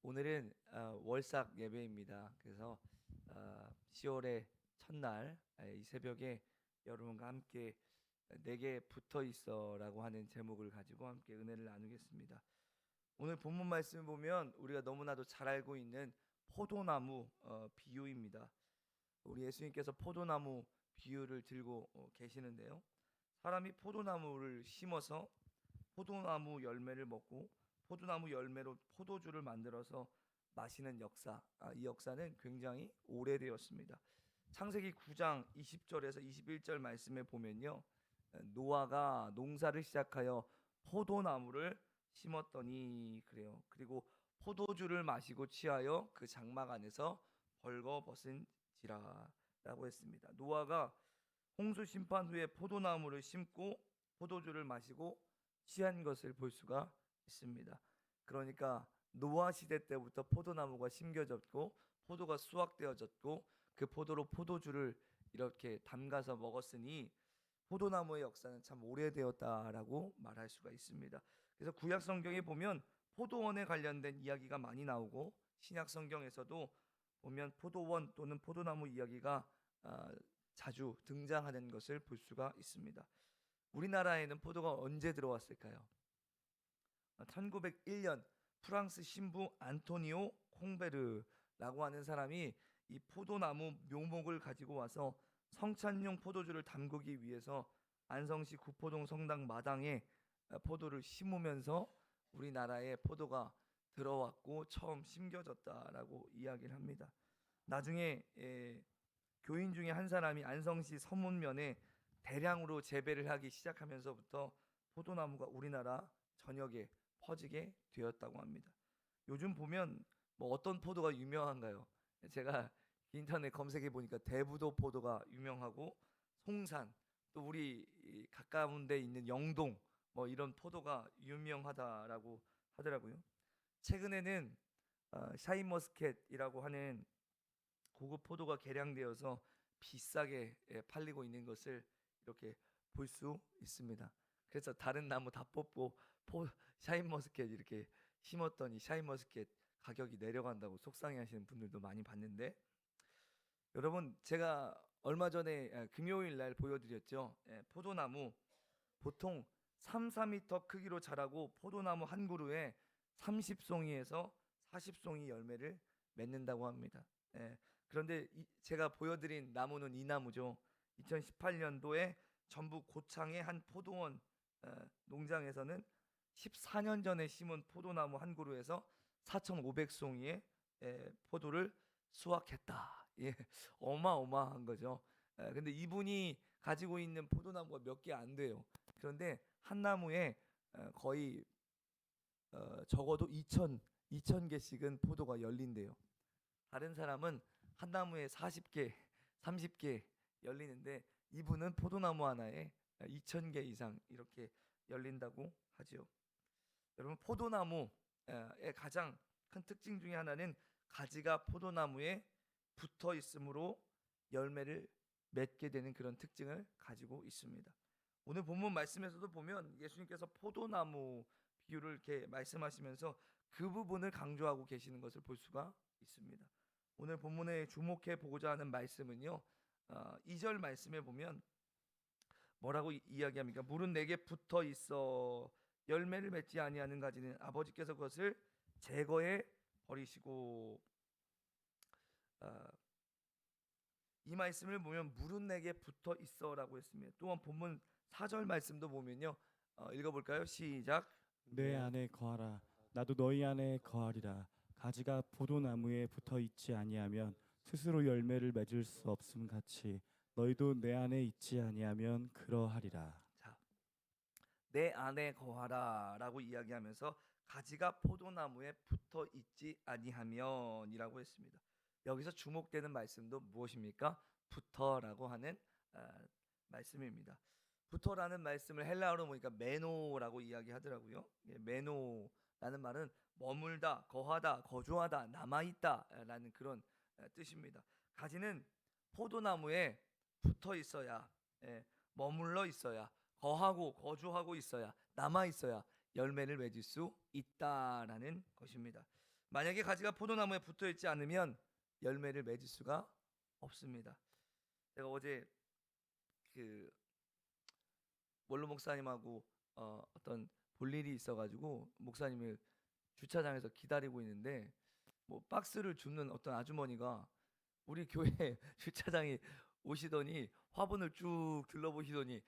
오늘은 월삭 예배입니다. 그래서 10월의 첫날 이 새벽에 여러분과 함께 내게 붙어 있어라고 하는 제목을 가지고 함께 은혜를 나누겠습니다. 오늘 본문 말씀을 보면 우리가 너무나도 잘 알고 있는 포도나무 비유입니다. 우리 예수님께서 포도나무 비유를 들고 계시는데요. 사람이 포도나무를 심어서 포도나무 열매를 먹고 포도나무 열매로 포도주를 만들어서 마시는 역사, 이 역사는 굉장히 오래되었습니다. 창세기 9장 20절에서 21절 말씀에 보면요, 노아가 농사를 시작하여 포도나무를 심었더니 그래요. 그리고 포도주를 마시고 취하여 그 장막 안에서 벌거벗은지라라고 했습니다. 노아가 홍수 심판 후에 포도나무를 심고 포도주를 마시고 취한 것을 볼 수가 있습니다. 그러니까 노아 시대 때부터 포도나무가 심겨졌고 포도가 수확되어졌고 그 포도로 포도주를 이렇게 담가서 먹었으니 포도나무의 역사는 참 오래되었다라고 말할 수가 있습니다. 그래서 구약 성경에 보면 포도원에 관련된 이야기가 많이 나오고 신약 성경에서도 보면 포도원 또는 포도나무 이야기가 자주 등장하는 것을 볼 수가 있습니다. 우리나라에는 포도가 언제 들어왔을까요? 1901년 프랑스 신부 안토니오 콩베르라고 하는 사람이 이 포도나무 묘목을 가지고 와서 성찬용 포도주를 담그기 위해서 안성시 구포동 성당 마당에 포도를 심으면서 우리나라에 포도가 들어왔고 처음 심겨졌다라고 이야기를 합니다. 나중에 교인 중에 한 사람이 안성시 서문면에 대량으로 재배를 하기 시작하면서부터 포도나무가 우리나라 전역에 퍼지게 되었다고 합니다. 요즘 보면 뭐 어떤 포도가 유명한가요? 제가 인터넷 검색해 보니까 대부도 포도가 유명하고 송산, 또 우리 가까운 데 있는 영동 뭐 이런 포도가 유명하다라고 하더라고요. 최근에는 샤인머스켓이라고 하는 고급 포도가 개량되어서 비싸게 팔리고 있는 것을 이렇게 볼 수 있습니다. 그래서 다른 나무 다 뽑고 샤인머스켓 이렇게 심었더니 샤인머스켓 가격이 내려간다고 속상해하시는 분들도 많이 봤는데, 여러분 제가 얼마 전에 금요일 날 보여드렸죠. 포도나무 보통 3, 4m 크기로 자라고 포도나무 한 그루에 30송이에서 40송이 열매를 맺는다고 합니다. 그런데 제가 보여드린 나무는 이 나무죠. 2018년도에 전북 고창의 한 포도원 농장에서는 14년 전에 심은 포도나무 한 그루에서 4,500송이의 포도를 수확했다. 예, 어마어마한 거죠. 근데 이분이 가지고 있는 포도나무가 몇 개 안 돼요. 그런데 한 나무에 거의 적어도 2,000개씩은 포도가 열린대요. 다른 사람은 한 나무에 40개, 30개 열리는데 이분은 포도나무 하나에 2,000개 이상 이렇게 열린다고 하죠. 여러분, 포도나무의 가장 큰 특징 중에 하나는 가지가 포도나무에 붙어 있으므로 열매를 맺게 되는 그런 특징을 가지고 있습니다. 오늘 본문 말씀에서도 보면 예수님께서 포도나무 비유를 이렇게 말씀하시면서 그 부분을 강조하고 계시는 것을 볼 수가 있습니다. 오늘 본문에 주목해 보고자 하는 말씀은요, 2절 말씀에 보면 뭐라고 이야기합니까? 물은 내게 붙어 있어 열매를 맺지 아니하는 가지는 아버지께서 그것을 제거해 버리시고, 이 말씀을 보면 물은 내게 붙어 있어라고 했습니다. 또한 본문 4절 말씀도 보면요, 읽어볼까요? 시작. 내 안에 거하라. 나도 너희 안에 거하리라. 가지가 포도나무에 붙어 있지 아니하면 스스로 열매를 맺을 수 없음 같이 너희도 내 안에 있지 아니하면 그러하리라. 자, 내 안에 거하라라고 이야기하면서 가지가 포도나무에 붙어 있지 아니하면이라고 했습니다. 여기서 주목되는 말씀도 무엇입니까? 붙어라고 하는 말씀입니다. 붙어라는 말씀을 헬라어로 보니까 메노라고 이야기하더라고요. 메노라는 말은 머물다, 거하다, 거주하다, 남아있다라는 그런 뜻입니다. 가지는 포도나무에 붙어 있어야, 머물러 있어야, 거하고 거주하고 있어야, 남아 있어야 열매를 맺을 수 있다라는 것입니다. 만약에 가지가 포도나무에 붙어 있지 않으면 열매를 맺을 수가 없습니다. 제가 어제 그 원로 목사님하고 어떤 볼 일이 있어가지고 목사님을 주차장에서 기다리고 있는데 뭐 박스를 줍는 어떤 아주머니가 우리 교회 주차장에 오시더니 화분을 쭉 둘러보시더니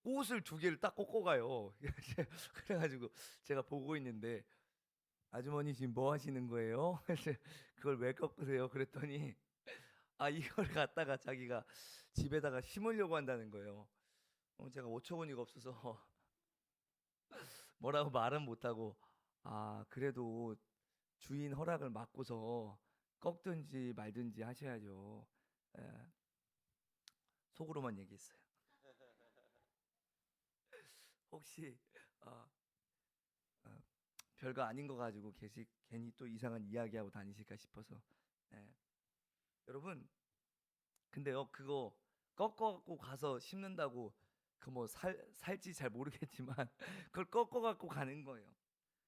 꽃을 두 개를 딱 꽂고 가요. 그래가지고 제가 보고 있는데 아주머니 지금 뭐 하시는 거예요? 그걸 왜 꺾으세요? 그랬더니 이걸 갖다가 자기가 집에다가 심으려고 한다는 거예요. 제가 어처구니가 없어서 뭐라고 말은 못하고 그래도 주인 허락을 받고서 꺾든지 말든지 하셔야죠. 에, 속으로만 얘기했어요. 혹시 어, 어, 별거 아닌 거 가지고 괜히 또 이상한 이야기하고 다니실까 싶어서. 예. 여러분 근데요 그거 꺾어갖고 가서 심는다고 그 뭐 살지 잘 모르겠지만 그걸 꺾어 갖고 가는 거예요.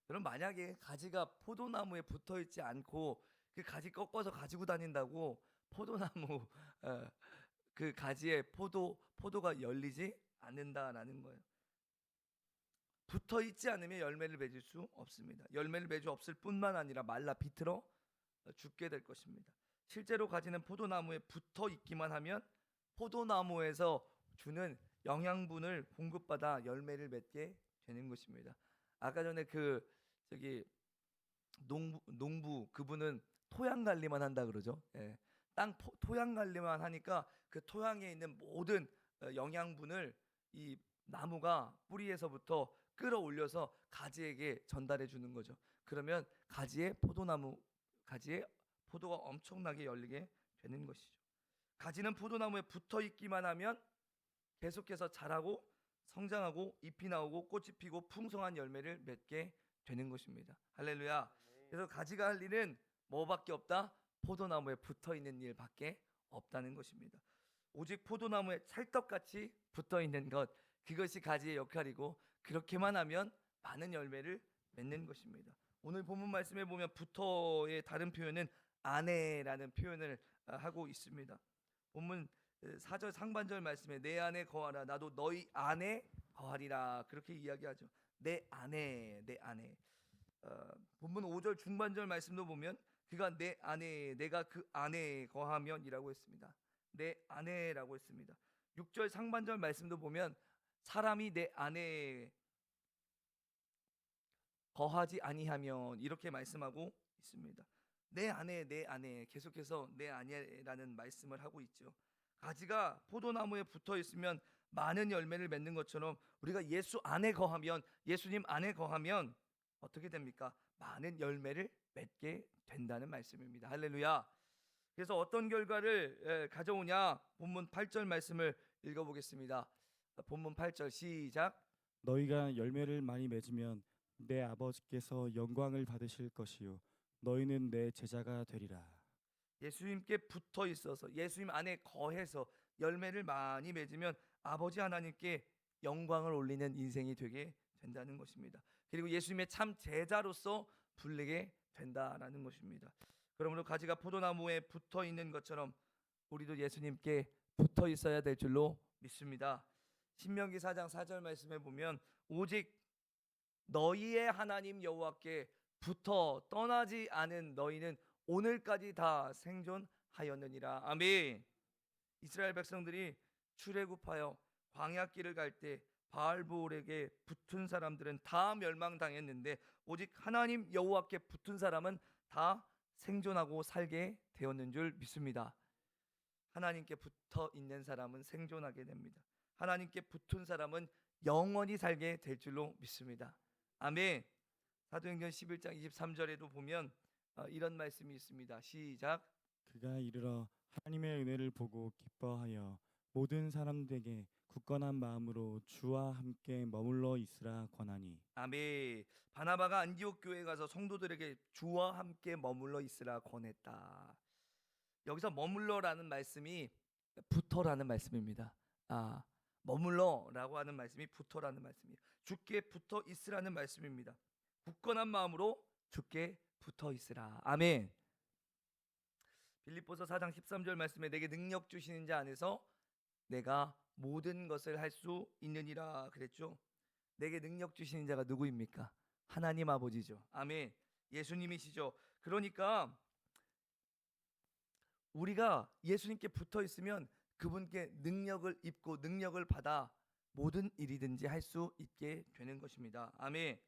여러분 만약에 가지가 포도나무에 붙어 있지 않고 그 가지 꺾어서 가지고 다닌다고 포도나무 어, 그 가지에 포도가 열리지 않는다라는 거예요. 붙어 있지 않으면 열매를 맺을 수 없습니다. 열매를 맺을 없을 뿐만 아니라 말라 비틀어 죽게 될 것입니다. 실제로 가지는 포도나무에 붙어 있기만 하면 포도나무에서 주는 영양분을 공급받아 열매를 맺게 되는 것입니다. 아까 전에 그 저기 농부 그분은 토양 관리만 한다 그러죠. 예. 토양 관리만 하니까 그 토양에 있는 모든 영양분을 이 나무가 뿌리에서부터 끌어올려서 가지에게 전달해 주는 거죠. 그러면 가지에 포도가 엄청나게 열리게 되는 것이죠. 가지는 포도나무에 붙어 있기만 하면 계속해서 자라고 성장하고 잎이 나오고 꽃이 피고 풍성한 열매를 맺게 되는 것입니다. 할렐루야. 그래서 가지가 할 일은 뭐밖에 없다? 포도나무에 붙어 있는 일밖에 없다는 것입니다. 오직 포도나무에 찰떡같이 붙어 있는 것, 그것이 가지의 역할이고 그렇게만 하면 많은 열매를 맺는 것입니다. 오늘 본문 말씀에 보면 붙어의 다른 표현은 안에라는 표현을 하고 있습니다. 본문 4절 상반절 말씀에 내 안에 거하라 나도 너희 안에 거하리라 그렇게 이야기하죠. 내 안에 본문 5절 중반절 말씀도 보면 그가 내 안에 내가 그 안에 거하면이라고 했습니다. 내 안에라고 했습니다. 6절 상반절 말씀도 보면 사람이 내 안에 거하지 아니하면 이렇게 말씀하고 있습니다. 내 안에 계속해서 내 안에라는 말씀을 하고 있죠. 가지가 포도나무에 붙어 있으면 많은 열매를 맺는 것처럼 우리가 예수 안에 거하면 예수님 안에 거하면 어떻게 됩니까? 많은 열매를 맺게 된다는 말씀입니다. 할렐루야. 그래서 어떤 결과를 가져오냐? 본문 8절 말씀을 읽어보겠습니다. 본문 8절 시작. 너희가 열매를 많이 맺으면 내 아버지께서 영광을 받으실 것이요 너희는 내 제자가 되리라. 예수님께 붙어 있어서 예수님 안에 거해서 열매를 많이 맺으면 아버지 하나님께 영광을 올리는 인생이 되게 된다는 것입니다. 그리고 예수님의 참 제자로서 불리게 된다라는 것입니다. 그러므로 가지가 포도나무에 붙어 있는 것처럼 우리도 예수님께 붙어 있어야 될 줄로 믿습니다. 신명기 4장 4절 말씀에 보면 오직 너희의 하나님 여호와께 붙어 떠나지 않은 너희는 오늘까지 다 생존하였느니라. 아멘. 이스라엘 백성들이 출애굽하여 광야길을 갈 때 바알볼에게 붙은 사람들은 다 멸망당했는데 오직 하나님 여호와께 붙은 사람은 다 생존하고 살게 되었는 줄 믿습니다. 하나님께 붙어 있는 사람은 생존하게 됩니다. 하나님께 붙은 사람은 영원히 살게 될 줄로 믿습니다. 아멘. 사도행전 11장 23절에도 보면 이런 말씀이 있습니다. 시작. 그가 이르러 하나님의 은혜를 보고 기뻐하여 모든 사람들에게 굳건한 마음으로 주와 함께 머물러 있으라 권하니. 아멘. 바나바가 안디옥 교회에 가서 성도들에게 주와 함께 머물러 있으라 권했다. 여기서 머물러라는 말씀이 붙어라는 말씀입니다. 머물러라고 하는 말씀이 붙어라는 말씀이에요. 주께 붙어 있으라는 말씀입니다. 굳건한 마음으로 주께 붙어 있으라. 아멘. 빌립보서 4장 13절 말씀에 내게 능력 주시는 자 안에서 내가 모든 것을 할 수 있느니라 그랬죠. 내게 능력 주시는 자가 누구입니까? 하나님 아버지죠. 아멘. 예수님이시죠. 그러니까 우리가 예수님께 붙어 있으면 그분께 능력을 입고 능력을 받아 모든 일이든지 할 수 있게 되는 것입니다. 아멘.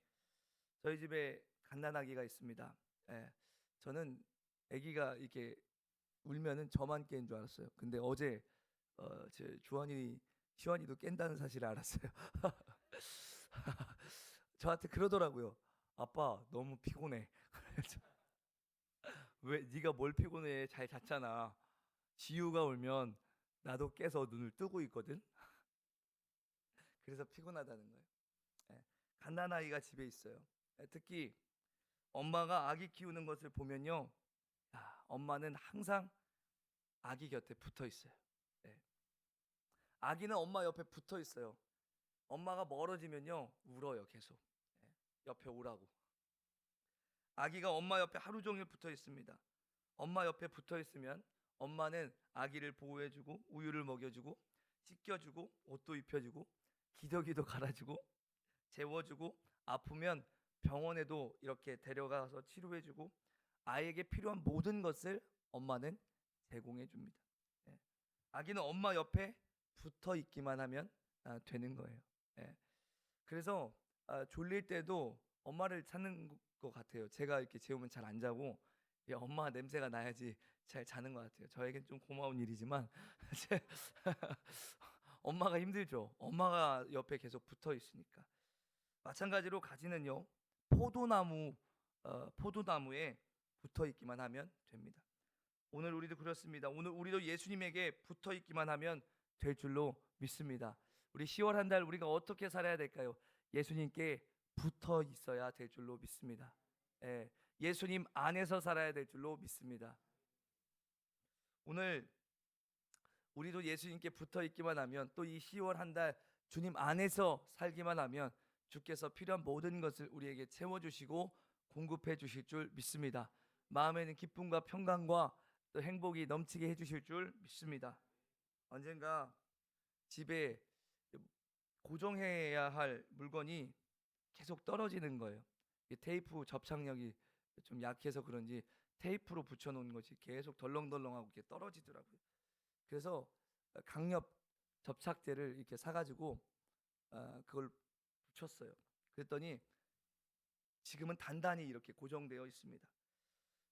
저희 집에 갓난아기가 있습니다. 예, 저는 아기가 이렇게 울면은 저만 깬 줄 알았어요. 근데 어제 제 주원이 시원이도 깬다는 사실을 알았어요. 저한테 그러더라고요. 아빠 너무 피곤해. 왜 네가 뭘 피곤해? 잘 잤잖아. 지우가 울면 나도 깨서 눈을 뜨고 있거든. 그래서 피곤하다는 거예요. 예, 갓난아이가 집에 있어요. 예, 특히 엄마가 아기 키우는 것을 보면요, 엄마는 항상 아기 곁에 붙어 있어요. 예, 아기는 엄마 옆에 붙어 있어요. 엄마가 멀어지면요 울어요 계속. 예, 옆에 오라고. 아기가 엄마 옆에 하루 종일 붙어 있습니다. 엄마 옆에 붙어 있으면 엄마는 아기를 보호해주고 우유를 먹여주고 씻겨주고 옷도 입혀주고 기저귀도 갈아주고 재워주고 아프면 병원에도 이렇게 데려가서 치료해주고 아이에게 필요한 모든 것을 엄마는 제공해 줍니다. 예. 아기는 엄마 옆에 붙어 있기만 하면 되는 거예요. 예. 그래서 졸릴 때도 엄마를 찾는 것 같아요. 제가 이렇게 재우면 잘 안 자고 엄마 냄새가 나야지 잘 자는 것 같아요. 저에겐 좀 고마운 일이지만 엄마가 힘들죠. 엄마가 옆에 계속 붙어 있으니까. 마찬가지로 가지는요 포도나무에 붙어 있기만 하면 됩니다. 오늘 우리도 그렇습니다. 오늘 우리도 예수님에게 붙어 있기만 하면 될 줄로 믿습니다. 우리 10월 한 달 우리가 어떻게 살아야 될까요? 예수님께 붙어 있어야 될 줄로 믿습니다. 예, 예수님 안에서 살아야 될 줄로 믿습니다. 오늘 우리도 예수님께 붙어 있기만 하면 또 이 10월 한 달 주님 안에서 살기만 하면 주께서 필요한 모든 것을 우리에게 채워주시고 공급해 주실 줄 믿습니다. 마음에는 기쁨과 평강과 또 행복이 넘치게 해주실 줄 믿습니다. 언젠가 집에 고정해야 할 물건이 계속 떨어지는 거예요. 이 테이프 접착력이 좀 약해서 그런지 테이프로 붙여놓은 것이 계속 덜렁덜렁하고 이렇게 떨어지더라고요. 그래서 강력 접착제를 이렇게 사가지고 그걸 붙였어요. 그랬더니 지금은 단단히 이렇게 고정되어 있습니다.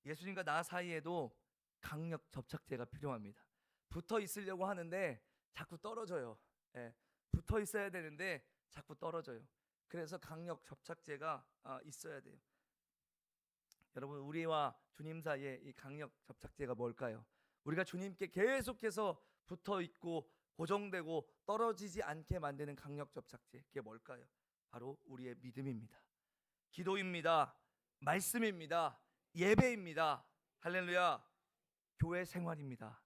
예수님과 나 사이에도 강력 접착제가 필요합니다. 붙어 있으려고 하는데 자꾸 떨어져요. 예, 붙어 있어야 되는데 자꾸 떨어져요. 그래서 강력 접착제가 있어야 돼요. 여러분 우리와 주님 사이에 이 강력 접착제가 뭘까요? 우리가 주님께 계속해서 붙어 있고 고정되고 떨어지지 않게 만드는 강력 접착제 그게 뭘까요? 바로 우리의 믿음입니다. 기도입니다. 말씀입니다. 예배입니다. 할렐루야. 교회 생활입니다.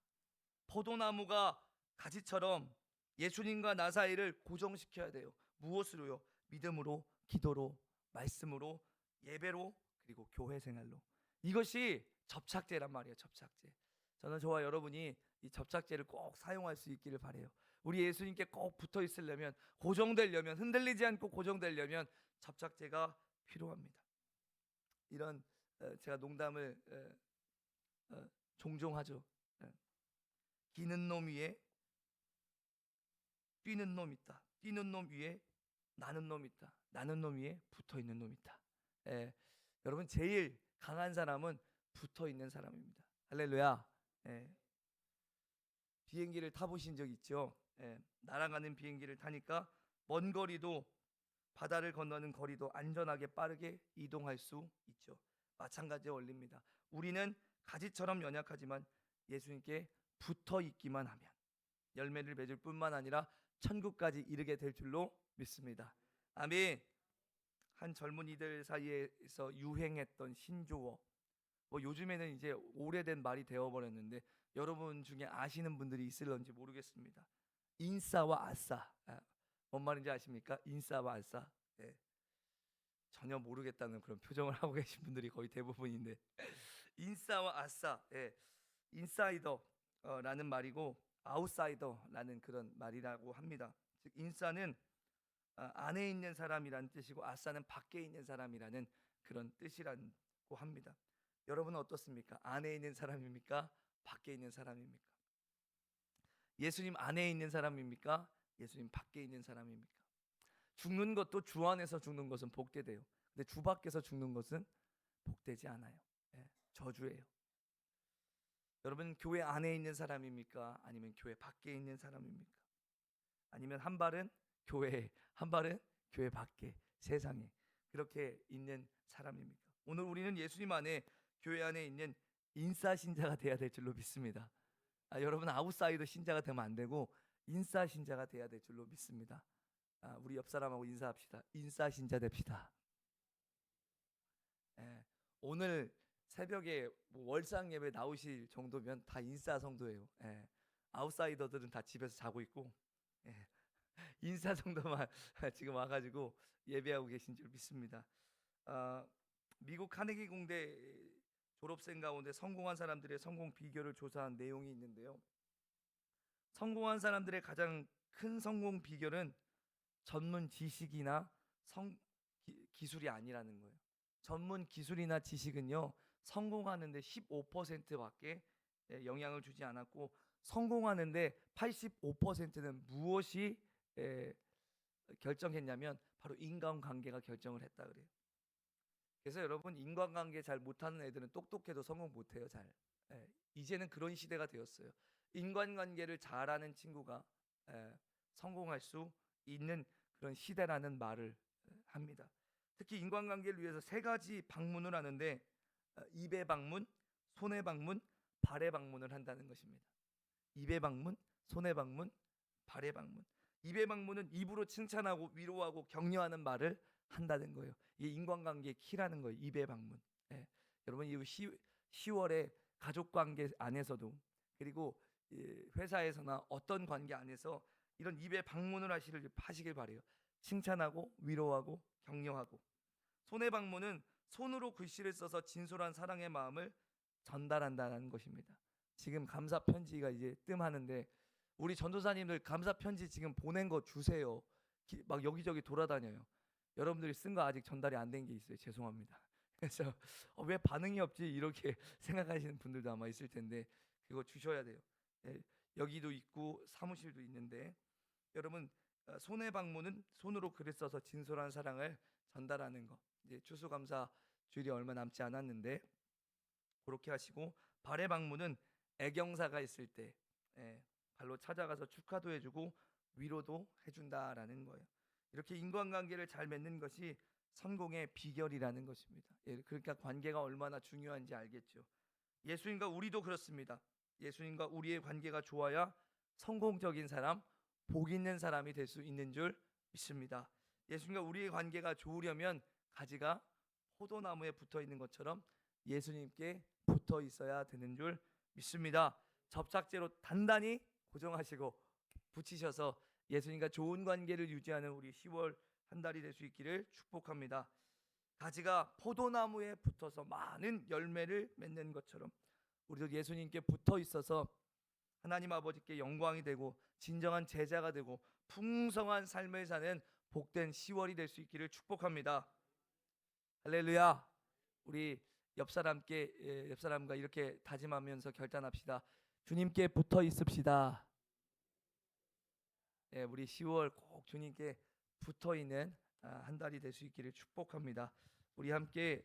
포도나무가 가지처럼 예수님과 나 사이를 고정시켜야 돼요. 무엇으로요? 믿음으로, 기도로, 말씀으로, 예배로, 그리고 교회 생활로. 이것이 접착제란 말이에요. 접착제. 저는 저와 여러분이 이 접착제를 꼭 사용할 수 있기를 바라요. 우리 예수님께 꼭 붙어 있으려면, 고정되려면, 흔들리지 않고 고정되려면 접착제가 필요합니다. 이런 제가 농담을 종종 하죠. 기는 놈 위에 뛰는 놈 있다. 뛰는 놈 위에 나는 놈 있다. 나는 놈 위에 붙어 있는 놈 있다. 여러분 제일 강한 사람은 붙어 있는 사람입니다. 할렐루야. 비행기를 타보신 적 있죠? 날아가는 비행기를 타니까 먼 거리도 바다를 건너는 거리도 안전하게 빠르게 이동할 수 있죠. 마찬가지의 원리입니다. 우리는 가지처럼 연약하지만 예수님께 붙어 있기만 하면 열매를 맺을 뿐만 아니라 천국까지 이르게 될 줄로 믿습니다. 아멘. 한 젊은이들 사이에서 유행했던 신조어, 뭐 요즘에는 이제 오래된 말이 되어버렸는데 여러분 중에 아시는 분들이 있을런지 모르겠습니다. 인싸와 아싸. 뭔 말인지 아십니까? 인싸와 아싸. 전혀 모르겠다는 그런 표정을 하고 계신 분들이 거의 대부분인데 인싸와 아싸, 인사이더라는 말이고 아웃사이더라는 그런 말이라고 합니다. 즉 인싸는 안에 있는 사람이라는 뜻이고 아싸는 밖에 있는 사람이라는 그런 뜻이라고 합니다. 여러분은 어떻습니까? 안에 있는 사람입니까? 밖에 있는 사람입니까? 예수님 안에 있는 사람입니까? 예수님 밖에 있는 사람입니까? 죽는 것도 주 안에서 죽는 것은 복되대요. 근데 주 밖에서 죽는 것은 복되지 않아요. 저주예요. 여러분 교회 안에 있는 사람입니까? 아니면 교회 밖에 있는 사람입니까? 아니면 한 발은 교회에, 한 발은 교회 밖에, 세상에 그렇게 있는 사람입니까? 오늘 우리는 예수님 안에, 교회 안에 있는 인싸 신자가 돼야 될 줄로 믿습니다. 여러분 아웃사이더 신자가 되면 안 되고 인싸 신자가 돼야 될 줄로 믿습니다. 우리 옆 사람하고 인사합시다. 인싸 신자 됩시다. 오늘 새벽에 뭐 월상 예배 나오실 정도면 다 인싸 성도예요. 아웃사이더들은 다 집에서 자고 있고 인싸 정도만 지금 와가지고 예배하고 계신 줄 믿습니다. 미국 카네기 공대 졸업생 가운데 성공한 사람들의 성공 비결을 조사한 내용이 있는데요. 성공한 사람들의 가장 큰 성공 비결은 전문 지식이나 기술이 아니라는 거예요. 전문 기술이나 지식은요 성공하는데 15%밖에 영향을 주지 않았고 성공하는데 85%는 무엇이 결정했냐면 바로 인간관계가 결정을 했다 그래요. 그래서 여러분 인간관계 잘 못하는 애들은 똑똑해도 성공 못해요. 잘. 이제는 그런 시대가 되었어요. 인간관계를 잘하는 친구가 성공할 수 있는 그런 시대라는 말을 합니다. 특히 인간관계를 위해서 세 가지 방문을 하는데 입의 방문, 손의 방문, 발의 방문을 한다는 것입니다. 입의 방문, 손의 방문, 발의 방문. 입의 방문은 입으로 칭찬하고 위로하고 격려하는 말을 한다는 거예요. 이게 인간관계의 키라는 거예요. 입의 방문. 여러분 이 10월에 가족관계 안에서도 그리고 회사에서나 어떤 관계 안에서 이런 입의 방문을 하시길 바래요. 칭찬하고 위로하고 격려하고. 손의 방문은 손으로 글씨를 써서 진솔한 사랑의 마음을 전달한다는 것입니다. 지금 감사 편지가 이제 뜸하는데 우리 전도사님들 감사 편지 지금 보낸 거 주세요. 막 여기저기 돌아다녀요. 여러분들이 쓴 거 아직 전달이 안 된 게 있어요. 죄송합니다. 그래서 왜 반응이 없지 이렇게 생각하시는 분들도 아마 있을 텐데 그거 주셔야 돼요. 여기도 있고 사무실도 있는데 여러분 손의 방문은 손으로 글을 써서 진솔한 사랑을 전달하는 거. 이제 추수감사 주일이 얼마 남지 않았는데 그렇게 하시고 발의 방문은 애경사가 있을 때 발로 찾아가서 축하도 해주고 위로도 해준다라는 거예요. 이렇게 인간관계를 잘 맺는 것이 성공의 비결이라는 것입니다. 그러니까 관계가 얼마나 중요한지 알겠죠. 예수님과 우리도 그렇습니다. 예수님과 우리의 관계가 좋아야 성공적인 사람, 복 있는 사람이 될 수 있는 줄 믿습니다. 예수님과 우리의 관계가 좋으려면 가지가 포도나무에 붙어 있는 것처럼 예수님께 붙어 있어야 되는 줄 믿습니다. 접착제로 단단히 고정하시고 붙이셔서 예수님과 좋은 관계를 유지하는 우리 10월 한 달이 될 수 있기를 축복합니다. 가지가 포도나무에 붙어서 많은 열매를 맺는 것처럼 우리도 예수님께 붙어 있어서 하나님 아버지께 영광이 되고 진정한 제자가 되고 풍성한 삶을 사는 복된 10월이 될 수 있기를 축복합니다. 할렐루야. 우리 옆 사람과 이렇게 다짐하면서 결단합시다. 주님께 붙어 있읍시다. 우리 10월 꼭 주님께 붙어 있는 한 달이 될 수 있기를 축복합니다. 우리 함께